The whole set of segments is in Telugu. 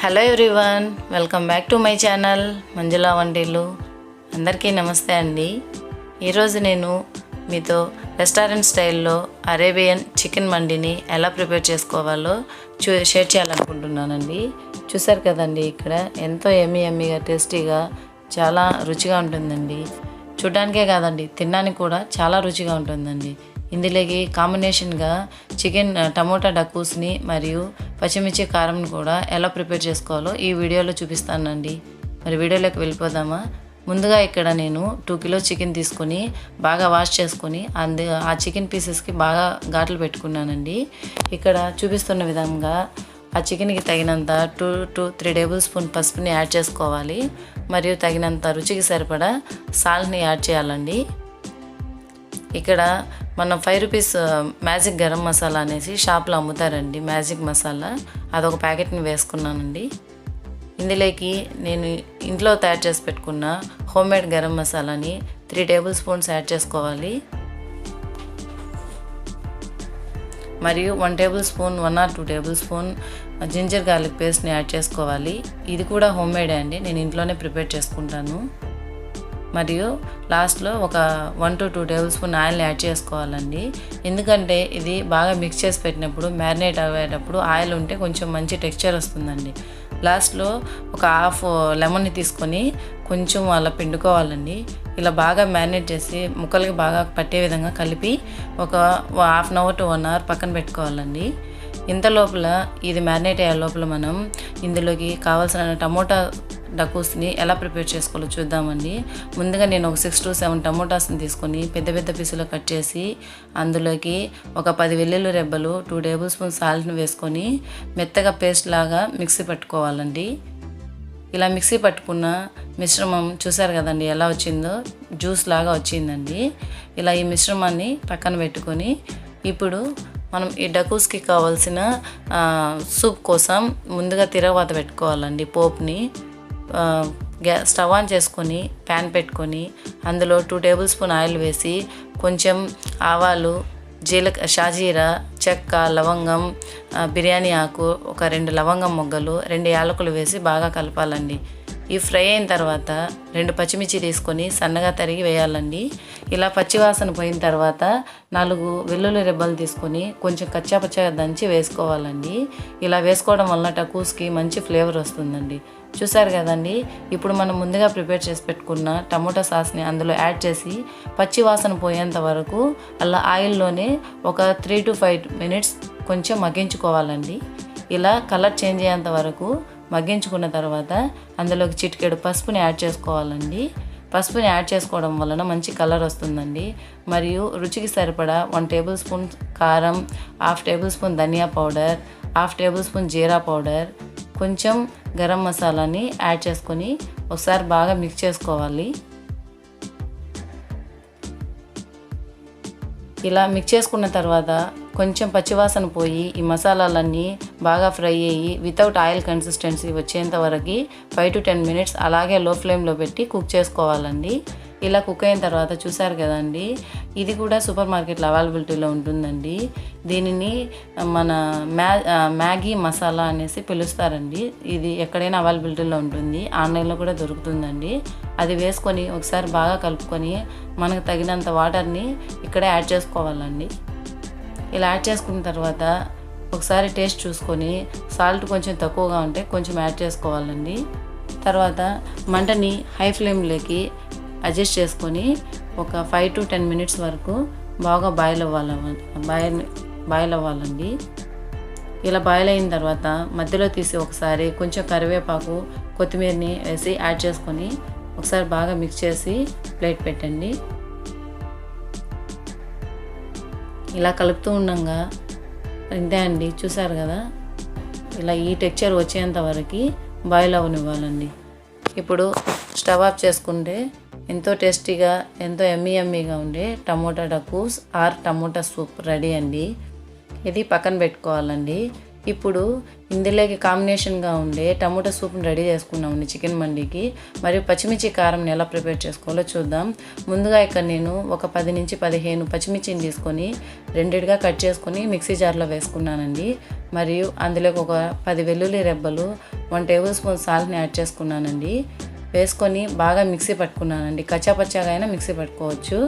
Hello everyone, welcome back to my channel Manjula Vantillu. అందరికీ నమస్తే అండి. ఈరోజు నేను మీతో రెస్టారెంట్ స్టైల్లో అరేబియన్ చికెన్ మండిని ఎలా ప్రిపేర్ చేసుకోవాలో షేర్ చేయాలనుకుంటున్నానండి. చూసారు కదండి, ఇక్కడ ఎంతో ఎమ్మీగా టేస్టీగా చాలా రుచిగా ఉంటుందండి. చూడ్డానికే కాదండి, తినడానికి కూడా చాలా రుచిగా ఉంటుందండి. ఇందులోకి కాంబినేషన్గా చికెన్ టమోటా డక్కూస్ని మరియు పచ్చిమిర్చి కారంని కూడా ఎలా ప్రిపేర్ చేసుకోవాలో ఈ వీడియోలో చూపిస్తానండి. మరి వీడియోలోకి వెళ్ళిపోదామా? ముందుగా ఇక్కడ నేను 2 కిలో చికెన్ తీసుకొని బాగా వాష్ చేసుకొని ఆ చికెన్ పీసెస్కి బాగా ఘాట్లు పెట్టుకున్నానండి. ఇక్కడ చూపిస్తున్న విధంగా ఆ చికెన్కి తగినంత 2 to 3 టేబుల్ స్పూన్ పసుపుని యాడ్ చేసుకోవాలి. మరియు తగినంత రుచికి సరిపడా సాల్ట్ని యాడ్ చేయాలండి. ఇక్కడ మనం 5 రూపీస్ మ్యాజిక్ గరం మసాలా అనేసి షాప్లో అమ్ముతారండి. మ్యాజిక్ మసాలా అదొక ప్యాకెట్ని వేసుకున్నానండి. ఇందులోకి నేను ఇంట్లో తయారు చేసి పెట్టుకున్న హోమ్మేడ్ గరం మసాలాని 3 టేబుల్ స్పూన్స్ యాడ్ చేసుకోవాలి. మరియు 1 table spoon 1 or 2 table spoon ginger garlic పేస్ట్ని యాడ్ చేసుకోవాలి. ఇది కూడా హోమ్మేడే అండి, నేను ఇంట్లోనే ప్రిపేర్ చేసుకుంటాను. మరియు లాస్ట్లో ఒక 1 to 2 టేబుల్ స్పూన్ ఆయిల్ని యాడ్ చేసుకోవాలండి. ఎందుకంటే ఇది బాగా మిక్స్ చేసి పెట్టినప్పుడు మ్యారినేట్ అయ్యేటప్పుడు ఆయిల్ ఉంటే కొంచెం మంచి టెక్స్చర్ వస్తుందండి. లాస్ట్లో ఒక హాఫ్ లెమన్ని తీసుకొని కొంచెం అలా పిండుకోవాలండి. ఇలా బాగా మ్యారినేట్ చేసి ముక్కలకి బాగా పట్టే విధంగా కలిపి ఒక ½ hour to 1 hour పక్కన పెట్టుకోవాలండి. ఇంత లోపల ఇది మ్యారినేట్ అయ్యే లోపల మనం ఇందులోకి కావాల్సిన టమోటా డక్కూస్ని ఎలా ప్రిపేర్ చేసుకోవాలో చూద్దామండి. ముందుగా నేను ఒక 6 to 7 టమోటాస్ని తీసుకొని పెద్ద పెద్ద పీసులు కట్ చేసి అందులోకి ఒక 10 వెల్లుల్లి రెబ్బలు 2 టేబుల్ స్పూన్ సాల్ట్ని వేసుకొని మెత్తగా పేస్ట్ లాగా మిక్సీ పట్టుకోవాలండి. ఇలా మిక్సీ పట్టుకున్న మిశ్రమం చూసారు కదండి ఎలా వచ్చిందో, జ్యూస్ లాగా వచ్చిందండి. ఇలా ఈ మిశ్రమాన్ని పక్కన పెట్టుకొని ఇప్పుడు మనం ఈ డక్కూస్కి కావాల్సిన సూప్ కోసం ముందుగా తిరగవాత పెట్టుకోవాలండి. పోపుని స్టవ్ ఆన్ చేసుకొని ప్యాన్ పెట్టుకొని అందులో 2 టేబుల్ స్పూన్ ఆయిల్ వేసి కొంచెం ఆవాలు, షాజీరా, చెక్క, లవంగం, బిర్యానీ ఆకు, ఒక 2 లవంగం మొగ్గలు, 2 యాలకులు వేసి బాగా కలపాలండి. ఈ ఫ్రై అయిన తర్వాత 2 పచ్చిమిర్చి తీసుకొని సన్నగా తరిగి వేయాలండి. ఇలా పచ్చివాసన పోయిన తర్వాత 4 వెల్లుల్లి రెబ్బలు తీసుకొని కొంచెం కచ్చాపచ్చగా దంచి వేసుకోవాలండి. ఇలా వేసుకోవడం వల్ల టక్కూస్కి మంచి ఫ్లేవర్ వస్తుందండి. చూసారు కదండి, ఇప్పుడు మనం ముందుగా ప్రిపేర్ చేసి పెట్టుకున్న టమోటా సాస్ని అందులో యాడ్ చేసి పచ్చి వాసన పోయేంత వరకు అలా ఆయిల్లోనే ఒక 3 to 5 minutes కొంచెం మగ్గించుకోవాలండి. ఇలా కలర్ చేంజ్ అయ్యేంత వరకు మగ్గించుకున్న తర్వాత అందులోకి చిటికెడు పసుపుని యాడ్ చేసుకోవాలండి. పసుపుని యాడ్ చేసుకోవడం వలన మంచి కలర్ వస్తుందండి. మరియు రుచికి సరిపడా 1 టేబుల్ స్పూన్ కారం, ½ టేబుల్ స్పూన్ ధనియా పౌడర్, ½ టేబుల్ స్పూన్ జీరా పౌడర్, కొంచెం గరం మసాలాని యాడ్ చేసుకొని ఒకసారి బాగా మిక్స్ చేసుకోవాలి. ఇలా మిక్స్ చేసుకున్న తర్వాత కొంచెం పచ్చివాసన పోయి ఈ మసాలాలన్నీ బాగా ఫ్రై అయ్యి వితౌట్ ఆయిల్ కన్సిస్టెన్సీ వచ్చేంత వరకు 5 to 10 minutes అలాగే లో ఫ్లేమ్లో పెట్టి కుక్ చేసుకోవాలండి. ఇలా కుక్ అయిన తర్వాత చూసారు కదండి, ఇది కూడా సూపర్ మార్కెట్లో అవైలబిలిటీలో ఉంటుందండి. దీనిని మన మ్యాగీ మసాలా అనేసి పిలుస్తారండి. ఇది ఎక్కడైనా అవైలబిలిటీలో ఉంటుంది, ఆన్లైన్లో కూడా దొరుకుతుందండి. అది వేసుకొని ఒకసారి బాగా కలుపుకొని మనకు తగినంత వాటర్ని ఇక్కడే యాడ్ చేసుకోవాలండి. ఇలా యాడ్ చేసుకున్న తర్వాత ఒకసారి టేస్ట్ చూసుకొని సాల్ట్ కొంచెం తక్కువగా ఉంటే కొంచెం యాడ్ చేసుకోవాలండి. తర్వాత మంటని హై ఫ్లేమ్లోకి అడ్జస్ట్ చేసుకొని ఒక 5 to 10 minutes వరకు బాగా బాయిల్ అవ్వాలండి. ఇలా బాయిల్ అయిన తర్వాత మధ్యలో తీసి ఒకసారి కొంచెం కరివేపాకు, కొత్తిమీరని వేసి యాడ్ చేసుకొని ఒకసారి బాగా మిక్స్ చేసి ప్లేట్ పెట్టండి. ఇలా కలుపుతూ ఉండగా ఇంతే అండి, చూసారు కదా, ఇలా ఈ టెక్స్చర్ వచ్చేంత వరకు బాయిల్ అవ్వనివ్వాలండి. ఇప్పుడు స్టవ్ ఆఫ్ చేసుకుంటే ఎంతో టేస్టీగా ఎంతో ఎమ్మీగా ఉండే టమోటా డక్కూస్ ఆర్ టమోటా సూప్ రెడీ అండి. ఇది పక్కన పెట్టుకోవాలండి. ఇప్పుడు ఇందులోకి కాంబినేషన్గా ఉండే టమోటా సూప్ని రెడీ చేసుకున్నామండి చికెన్ మండికి. మరియు పచ్చిమిర్చి కారంని ఎలా ప్రిపేర్ చేసుకోవాలో చూద్దాం. ముందుగా ఇక్కడ నేను ఒక 10 నుంచి 15 పచ్చిమిర్చిని తీసుకొని రెండిటిగా కట్ చేసుకొని మిక్సీ జార్లో వేసుకున్నానండి. మరియు అందులోకి ఒక 10 వెల్లుల్లి రెబ్బలు, 1 టేబుల్ స్పూన్ సాల్ట్ని యాడ్ చేసుకున్నానండి. వేసుకొని బాగా మిక్సీ పట్టుకున్నానండి. కచ్చాపచ్చాగా అయినా మిక్సీ పట్టుకోవచ్చు.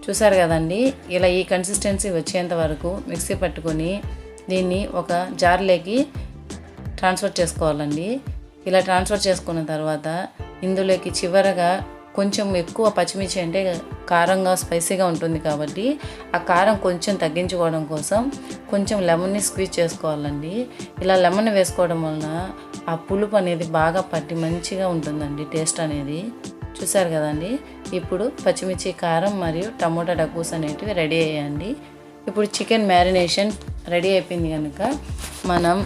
చూసారు కదండి, ఇలా ఈ కన్సిస్టెన్సీ వచ్చేంత వరకు మిక్సీ పట్టుకొని దీన్ని ఒక జార్లోకి ట్రాన్స్ఫర్ చేసుకోవాలండి. ఇలా ట్రాన్స్ఫర్ చేసుకున్న తర్వాత ఇందులోకి చివరగా కొంచెం ఎక్కువ పచ్చిమిర్చి అంటే కారంగా స్పైసీగా ఉంటుంది కాబట్టి ఆ కారం కొంచెం తగ్గించుకోవడం కోసం కొంచెం లెమన్ని స్క్వీజ్ చేసుకోవాలండి. ఇలా లెమన్ వేసుకోవడం వలన ఆ పులుపు అనేది బాగా పట్టి మంచిగా ఉంటుందండి టేస్ట్ అనేది. చూసారు కదండి, ఇప్పుడు పచ్చిమిర్చి, కారం మరియు టమోటా డక్కూస్ అనేటివి రెడీ అయ్యాయండి. ఇప్పుడు చికెన్ మ్యారినేషన్ రెడీ అయిపోయింది కనుక మనం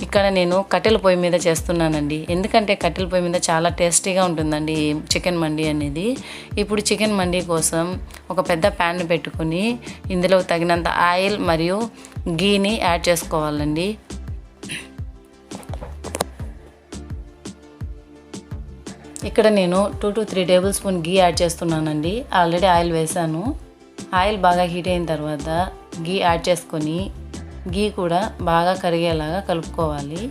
ఇక్కడ నేను కట్టెల పొయ్యి మీద చేస్తున్నానండి. ఎందుకంటే కట్టెల పొయ్యి మీద చాలా టేస్టీగా ఉంటుందండి చికెన్ మండి అనేది. ఇప్పుడు చికెన్ మండి కోసం ఒక పెద్ద ప్యాన్ పెట్టుకొని ఇందులో తగినంత ఆయిల్ మరియు గీని యాడ్ చేసుకోవాలండి. ఇక్కడ నేను 2 to 3 table spoon ghee add చేస్తున్నానండి. ఆల్రెడీ ఆయిల్ వేసాను. ఆయిల్ బాగా హీట్ అయిన తర్వాత గీ యాడ్ చేసుకొని గీ కూడా బాగా కరిగేలాగా కలుపుకోవాలి.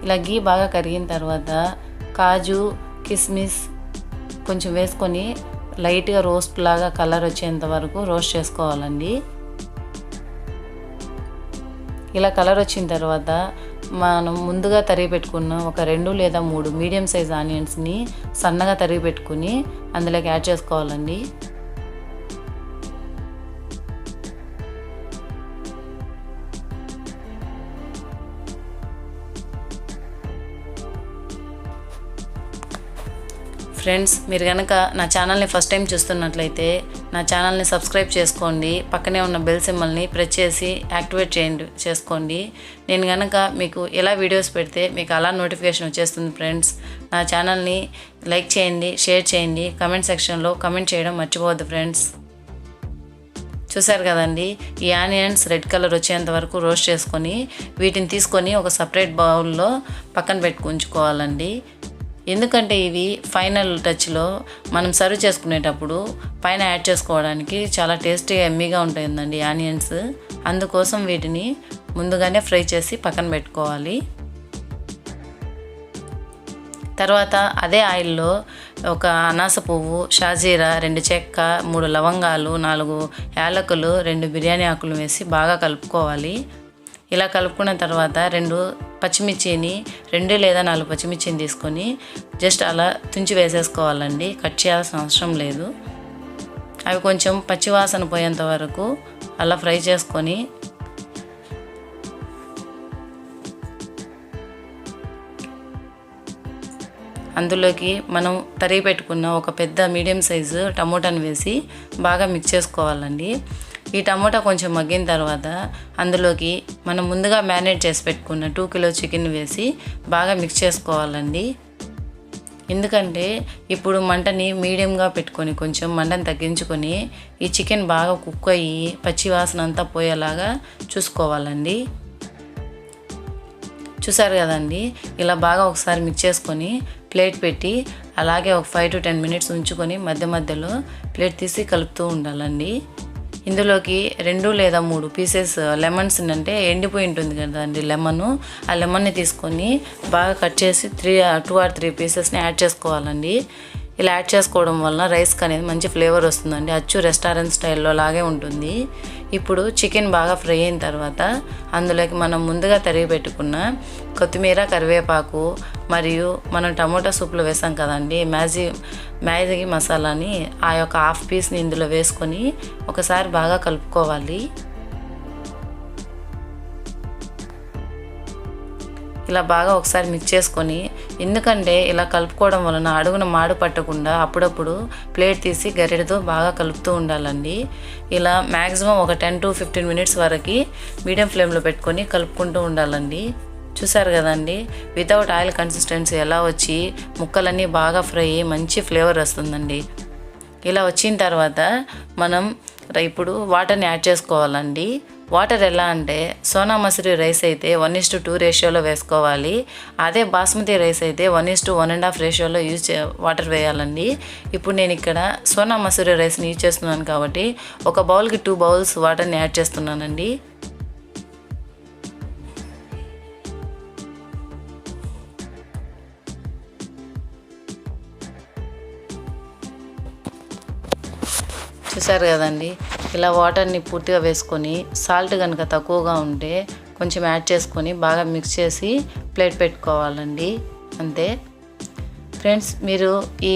ఇలా గీ బాగా కరిగిన తర్వాత కాజు, కిస్మిస్ కొంచెం వేసుకొని లైట్గా రోస్ట్ లాగా కలర్ వచ్చేంత వరకు రోస్ట్ చేసుకోవాలండి. ఇలా కలర్ వచ్చిన తర్వాత మనం ముందుగా తరిగి పెట్టుకున్న ఒక 2 లేదా 3 మీడియం సైజ్ ఆనియన్స్ని సన్నగా తరిగి పెట్టుకుని అందులోకి యాడ్ చేసుకోవాలండి. ఫ్రెండ్స్, మీరు కనుక నా ఛానల్ని ఫస్ట్ టైం చూస్తున్నట్లయితే నా ఛానల్ని సబ్స్క్రైబ్ చేసుకోండి. పక్కనే ఉన్న బెల్ సింబల్ని ప్రెస్ చేసి యాక్టివేట్ చేసుకోండి. నేను కనుక మీకు ఎలా వీడియోస్ పెడితే మీకు అలా నోటిఫికేషన్ వచ్చేస్తుంది. ఫ్రెండ్స్, నా ఛానల్ని లైక్ చేయండి, షేర్ చేయండి, కమెంట్ సెక్షన్లో కమెంట్ చేయడం మర్చిపోవద్దు. ఫ్రెండ్స్, చూసారు కదండి, ఈ ఆనియన్స్ రెడ్ కలర్ వచ్చేంత వరకు రోస్ట్ చేసుకొని వీటిని తీసుకొని ఒక సపరేట్ బౌల్లో పక్కన పెట్టుకుంచుకోవాలండి. ఎందుకంటే ఇవి ఫైనల్ టచ్లో మనం సర్వ్ చేసుకునేటప్పుడు పైన యాడ్ చేసుకోవడానికి చాలా టేస్టీగా ఎమ్మీగా ఉంటుందండి ఆనియన్స్. అందుకోసం వీటిని ముందుగానే ఫ్రై చేసి పక్కన పెట్టుకోవాలి. తర్వాత అదే ఆయిల్లో ఒక అనాస పువ్వు, షాజీరా, 2 చెక్క, 3 లవంగాలు, 4 యాలకులు, 2 బిర్యానీ ఆకులు వేసి బాగా కలుపుకోవాలి. ఇలా కలుపుకున్న తర్వాత 2 పచ్చిమిర్చిని 2 లేదా 4 పచ్చిమిర్చిని తీసుకొని జస్ట్ అలా తుంచి వేసేసుకోవాలండి. కట్ చేయాల్సిన అవసరం లేదు. అవి కొంచెం పచ్చివాసన పోయేంత వరకు అలా ఫ్రై చేసుకొని అందులోకి మనం తరిగి పెట్టుకున్న ఒక పెద్ద మీడియం సైజు టమోటాను వేసి బాగా మిక్స్ చేసుకోవాలండి. ఈ టమోటా కొంచెం మగ్గిన తర్వాత అందులోకి మనం ముందుగా మ్యారినేట్ చేసి పెట్టుకున్న 2 కిలో చికెన్ వేసి బాగా మిక్స్ చేసుకోవాలండి. ఎందుకంటే ఇప్పుడు మంటని మీడియంగా పెట్టుకొని కొంచెం మంటని తగ్గించుకొని ఈ చికెన్ బాగా కుక్ అయ్యి పచ్చి వాసన అంతా పోయేలాగా చూసుకోవాలండి. చూసారు కదండి, ఇలా బాగా ఒకసారి మిక్స్ చేసుకొని ప్లేట్ పెట్టి అలాగే ఒక 5 to 10 మినిట్స్ ఉంచుకొని మధ్య మధ్యలో ప్లేట్ తీసి కలుపుతూ ఉండాలండి. ఇందులోకి 2 లేదా 3 పీసెస్ లెమన్స్ అంటే ఎండిపోయి ఉంటుంది కదండి లెమను, ఆ లెమన్ని తీసుకొని బాగా కట్ చేసి 2 or 3 పీసెస్ని యాడ్ చేసుకోవాలండి. ఇలా యాడ్ చేసుకోవడం వలన రైస్కి అనేది మంచి ఫ్లేవర్ వస్తుందండి. అచ్చు రెస్టారెంట్ స్టైల్లో లాగే ఉంటుంది. ఇప్పుడు చికెన్ బాగా ఫ్రై అయిన తర్వాత అందులోకి మనం ముందుగా తరిగి పెట్టుకున్న కొత్తిమీర, కరివేపాకు మరియు మనం టమోటా సూప్లో వేసాం కదండి మ్యాజీ మసాలాని ఆ యొక్క హాఫ్ పీస్ని ఇందులో వేసుకొని ఒకసారి బాగా కలుపుకోవాలి. ఇలా బాగా ఒకసారి మిక్స్ చేసుకొని, ఎందుకంటే ఇలా కలుపుకోవడం వలన అడుగున మాడు పట్టకుండా అప్పుడప్పుడు ప్లేట్ తీసి గరిటెతో బాగా కలుపుతూ ఉండాలండి. ఇలా మ్యాక్సిమం ఒక 10 to 15 మినిట్స్ వరకు మీడియం ఫ్లేమ్లో పెట్టుకొని కలుపుకుంటూ ఉండాలండి. చూసారు కదండి, వితౌట్ ఆయిల్ కన్సిస్టెన్సీ ఎలా వచ్చి ముక్కలన్నీ బాగా ఫ్రై అయ్యి మంచి ఫ్లేవర్ వస్తుందండి. ఇలా వచ్చిన తర్వాత మనం ఇప్పుడు వాటర్ని యాడ్ చేసుకోవాలండి. వాటర్ ఎలా అంటే సోనా మసూరి రైస్ అయితే 1:2 రేషియోలో వేసుకోవాలి. అదే బాస్మతి రైస్ అయితే 1:1.5 రేషియోలో వాటర్ వేయాలండి. ఇప్పుడు నేను ఇక్కడ సోనా మసూరి రైస్ని యూజ్ చేస్తున్నాను కాబట్టి ఒక బౌల్కి 2 బౌల్స్ వాటర్ని యాడ్ చేస్తున్నానండి. చూసారు కదండి, ఇలా వాటర్ని పూర్తిగా వేసుకొని సాల్ట్ కనుక తక్కువగా ఉంటే కొంచెం యాడ్ చేసుకొని బాగా మిక్స్ చేసి ప్లేట్ పెట్టుకోవాలండి. అంతే ఫ్రెండ్స్, మీరు ఈ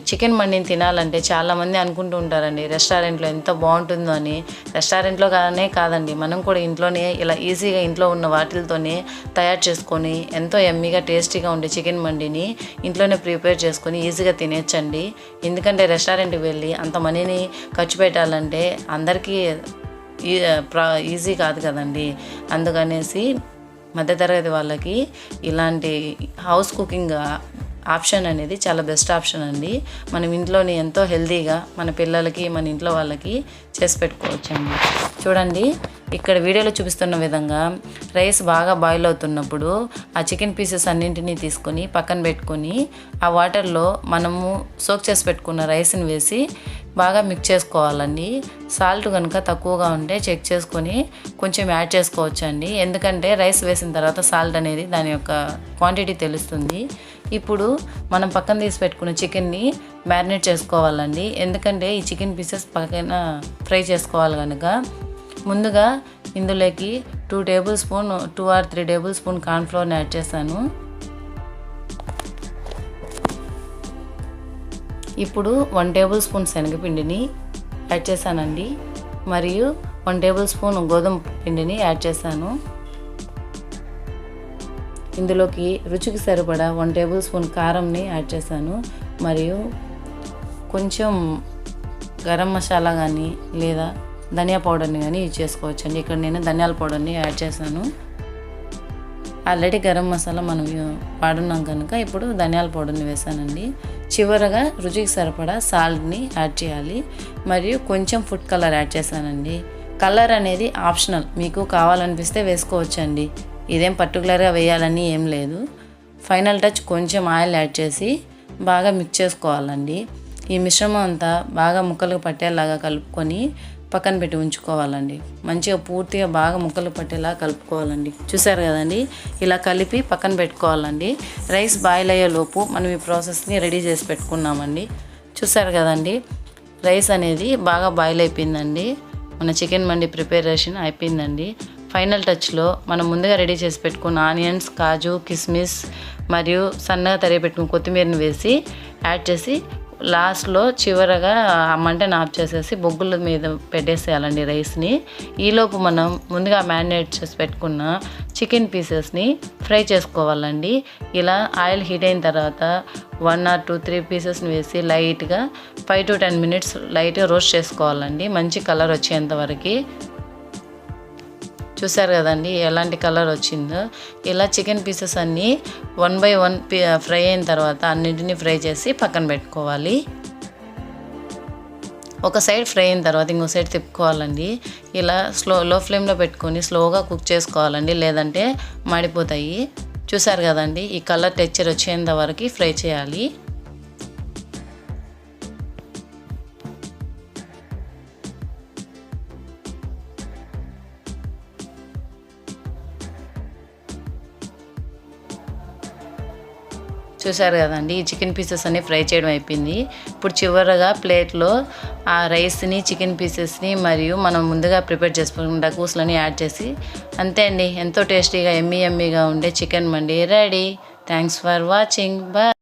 చికెన్ మండిని తినాలంటే చాలామంది అనుకుంటూ ఉంటారండి రెస్టారెంట్లో ఎంత బాగుంటుందో అని. రెస్టారెంట్లో కాదండి, మనం కూడా ఇంట్లోనే ఇలా ఈజీగా ఇంట్లో ఉన్న వాటితోనే తయారు చేసుకొని ఎంతో ఎమ్మీగా టేస్టీగా ఉండే చికెన్ మండిని ఇంట్లోనే ప్రిపేర్ చేసుకొని ఈజీగా తినేయచ్చండి. ఎందుకంటే రెస్టారెంట్కి వెళ్ళి అంత మనీని ఖర్చు పెట్టాలంటే అందరికీ ఈజీ కాదు కదండి. అందుకనేసి మధ్యతరగతి వాళ్ళకి ఇలాంటి హౌస్ కుకింగ్ ఆప్షన్ అనేది చాలా బెస్ట్ ఆప్షన్ అండి. మనం ఇంట్లోనే ఎంతో హెల్తీగా మన పిల్లలకి మన ఇంట్లో వాళ్ళకి చేసి పెట్టుకోవచ్చండి. చూడండి, ఇక్కడ వీడియోలో చూపిస్తున్న విధంగా రైస్ బాగా బాయిల్ అవుతున్నప్పుడు ఆ చికెన్ పీసెస్ అన్నింటినీ తీసుకొని పక్కన పెట్టుకొని ఆ వాటర్లో మనము సోక్ చేసి పెట్టుకున్న రైస్ని వేసి బాగా మిక్స్ చేసుకోవాలండి. సాల్ట్ కనుక తక్కువగా ఉంటే చెక్ చేసుకొని కొంచెం యాడ్ చేసుకోవచ్చండి. ఎందుకంటే రైస్ వేసిన తర్వాత సాల్ట్ అనేది దాని యొక్క క్వాంటిటీ తెలుస్తుంది. ఇప్పుడు మనం పక్కన తీసి పెట్టుకున్న చికెన్ని మ్యారినేట్ చేసుకోవాలండి. ఎందుకంటే ఈ చికెన్ పీసెస్ పక్కన ఫ్రై చేసుకోవాలి కనుక ముందుగా ఇందులోకి 2 or 3 టేబుల్ స్పూన్ కార్న్ఫ్లోర్ని యాడ్ చేశాను. ఇప్పుడు 1 టేబుల్ స్పూన్ శనగపిండిని యాడ్ చేశానండి. మరియు 1 టేబుల్ స్పూన్ గోధుమ పిండిని యాడ్ చేశాను. ఇందులోకి రుచికి సరిపడా 1 టేబుల్ స్పూన్ కారంని యాడ్ చేశాను. మరియు కొంచెం గరం మసాలా కానీ లేదా ధనియా పౌడర్ని కానీ యూజ్ చేసుకోవచ్చండి. ఇక్కడ నేను ధనియాల పౌడర్ని యాడ్ చేశాను. ఆల్రెడీ గరం మసాలా మనం వాడున్నాం కనుక ఇప్పుడు ధనియాల పౌడర్ని వేసానండి. చివరగా రుచికి సరిపడా సాల్ట్ని యాడ్ చేయాలి. మరియు కొంచెం ఫుడ్ కలర్ యాడ్ చేశానండి. కలర్ అనేది ఆప్షనల్, మీకు కావాలనిపిస్తే వేసుకోవచ్చండి. ఇదేం పర్టికులర్గా వేయాలని ఏం లేదు. ఫైనల్ టచ్ కొంచెం ఆయిల్ యాడ్ చేసి బాగా మిక్స్ చేసుకోవాలండి. ఈ మిశ్రమం అంతా బాగా ముక్కలకు పట్టేలాగా కలుపుకొని పక్కన పెట్టి ఉంచుకోవాలండి. మంచిగా పూర్తిగా బాగా ముక్కలు పట్టేలా కలుపుకోవాలండి. చూసారు కదండి, ఇలా కలిపి పక్కన పెట్టుకోవాలండి. రైస్ బాయిల్ అయ్యే లోపు మనం ఈ ప్రాసెస్ని రెడీ చేసి పెట్టుకున్నామండి. చూసారు కదండి, రైస్ అనేది బాగా బాయిల్ అయిపోయిందండి. మన చికెన్ మండి ప్రిపరేషన్ అయిపోయిందండి. ఫైనల్ టచ్లో మనం ముందుగా రెడీ చేసి పెట్టుకున్న ఆనియన్స్, కాజు, కిస్మిస్ మరియు సన్నగా తరిగి పెట్టుకున్న కొత్తిమీరని వేసి యాడ్ చేసి లాస్ట్లో చివరగా ఆ మంటని ఆఫ్ చేసేసి బొగ్గుల మీద పెట్టేసేయాలండి రైస్ని. ఈలోపు మనం ముందుగా మ్యారినేట్ చేసి పెట్టుకున్న చికెన్ పీసెస్ని ఫ్రై చేసుకోవాలండి. ఇలా ఆయిల్ హీట్ అయిన తర్వాత 1 or 2-3 పీసెస్ని వేసి లైట్గా 5 to 10 minutes లైట్గా రోస్ట్ చేసుకోవాలండి, మంచి కలర్ వచ్చేంతవరకు. చూసారు కదండి ఎలాంటి కలర్ వచ్చిందో. ఇలా చికెన్ పీసెస్ అన్నీ 1 by 1 ఫ్రై అయిన తర్వాత అన్నింటినీ ఫ్రై చేసి పక్కన పెట్టుకోవాలి. ఒక సైడ్ ఫ్రై అయిన తర్వాత ఇంకో సైడ్ తిప్పుకోవాలండి. ఇలా లో ఫ్లేమ్లో పెట్టుకొని స్లోగా కుక్ చేసుకోవాలండి, లేదంటే మాడిపోతాయి. చూసారు కదండి, ఈ కలర్ టెక్స్చర్ వచ్చేంత వరకు ఫ్రై చేయాలి. చూసారు కదండి, ఈ చికెన్ పీసెస్ అన్నీ ఫ్రై చేయడం అయిపోయింది. ఇప్పుడు చివరగా ప్లేట్లో ఆ రైస్ని, చికెన్ పీసెస్ని మరియు మనం ముందుగా ప్రిపేర్ చేసుకున్న డకూస్లని యాడ్ చేసి అంతే అండి, ఎంతో టేస్టీగా ఎమ్మీగా ఉండే చికెన్ మండి ready. Thanks for watching. Bye.